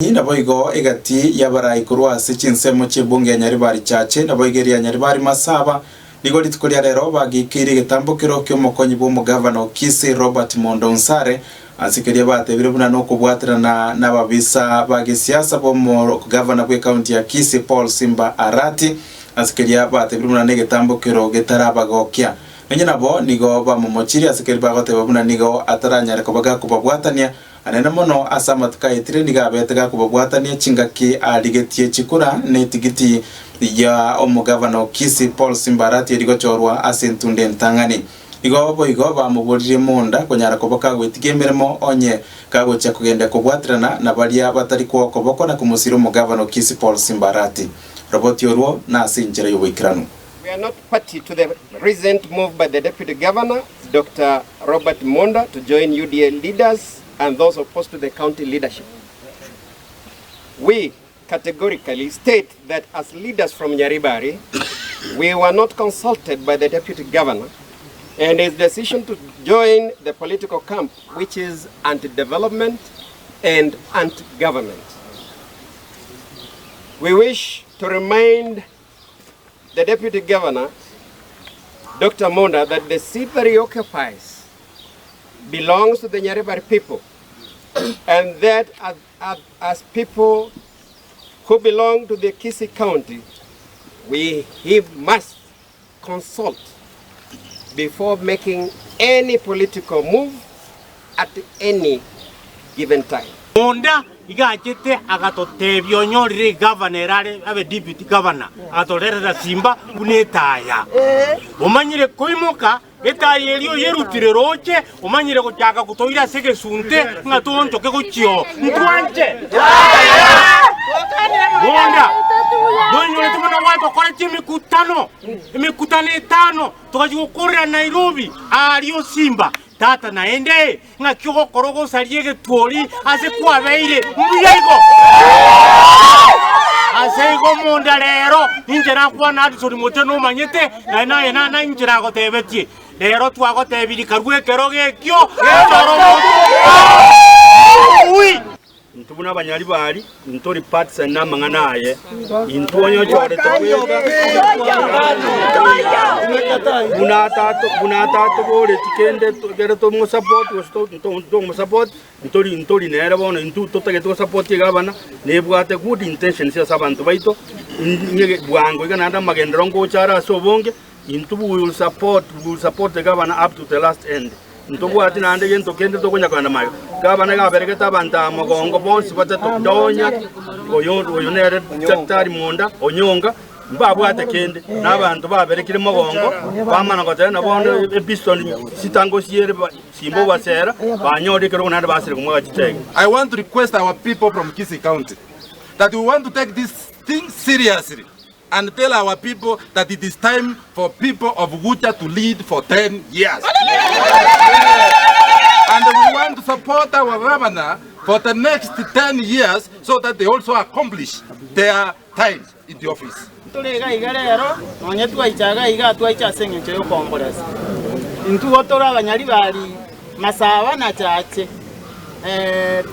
Na boigo Egati yabarai Korwa sichinsemo chebunge ya Nyaribari chache na boigeri ya Nyaribari masaba nigo litukulia rero bagikiri gitambukiro ky'omukonyi bw'omugavana Okisi Robert Monda asikeria batebire buna no kubwatirana n'ababisa bagisiasa bomo gavana bwe county ya Kisi Paul Simba Arati asikeria batebire buna n'igitambukiro gitarabagokya menye nabo nigo bamumochiri asikeri bagoteba buna nigo ataranyare kubaga kubabwatania anena mono asama tukayitire niga betega kubabwatania chingaki aligetie chikura ne tigiti ya omugavana Okisi Paul Simba Arati erigo chorwa asentunde ntangani igo bamuburire Monda konyara koboka gwitigemeremo onye kagocha kugenda kubwatirana na baria batari ko koboko na kumusira omugavana Okisi Paul Simba Arati roboti orwo na asinjira y'obwikirano. We are not party to the recent move by the Deputy Governor, Dr. Robert Monda, to join UDA leaders and those opposed to the county leadership. We categorically state that as leaders from Nyaribari, we were not consulted by the Deputy Governor and his decision to join the political camp, which is anti-development and anti-government. We wish to remind the Deputy Governor, Dr. Monda, that the seat that he occupies belongs to the Nyaribari people, and that as people who belong to the Kisi County, he must consult before making any political move at any given time. Monda igachete agatotebyo nyorire governor abe deputy governor atorera Simba unetaya umanyire koimoka etaya elio yerutire roche umanyire kuchaka kutoira sege sunte ngatontoke kuchio ntwanje Monda donyo tumana watu kwa mikutano etano tukajukora Nairobi alio Simba tata naende ngakyo korogo saliege tuoli ase kwa beire mbuyego asego Monda lero injera kwa nadu sori moteno manyete na injera ko tebeti lero twago tebiri karwe keroge kyo oui ntubuna abanyaribari ntori parts na manganaye intonyo chore bunatato bole tikende gere to mo support to mo support ntori nera bona intu totage to support gabana nebwate good intentions ya sabantu baito nyege bwango ikananda magendero ngo chara sobonge intu will support the governor up to the last end. Ntobu ati na ande yento kende to kunya kwanda mayo gabana ga bereketa banta mogongo bonsi batato donya oyonere Daktari Monda onyonga mbabu ate kende nabantu baberekire mogongo bamana gotera na bondo episton sitango siere simbo basera banyode kero nande basire kumwa chitege. I want to request our people from Kisi County that we want to take this thing seriously and tell our people that it is time for people of Wucha to lead for 10 years. And we want to support our governor for the next 10 years so that they also accomplish their time in the office.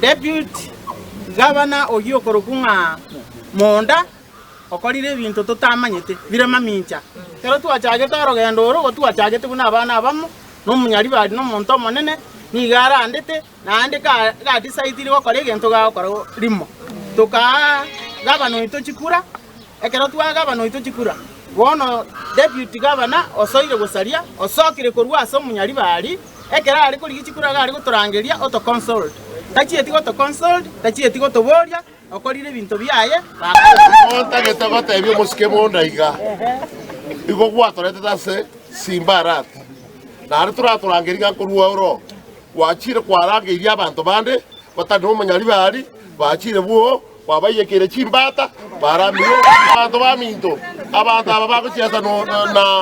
Deputy Governor Ogiokorokunga Monda okorire bintu tutamanyete birema mincha kero twachagete orogendo oro twachagete kuna abana abamo no munyaribari no monto monene ni gara andete na andika ga decide ri gokora egento ga gokora rimo tuka gabano ito chikura ekero twa gabano ito chikura wono deputy governor osoire gosaria osokire Korwa aso munyaribari ekera ari kuri chikura ga ari gutorangeria auto consult tachi eti goto consult tachi eti goto boria okorire bintu biaye monta gete gotebio musike Monda iga igo gwatorete tase Simba Arati na ari turaturangeria Korwa oro wachire kwarangeria abantu bande batano munyaribari bachire buo wabayekere chimbata baramire abantu baminto abantu aba bagochiasa no na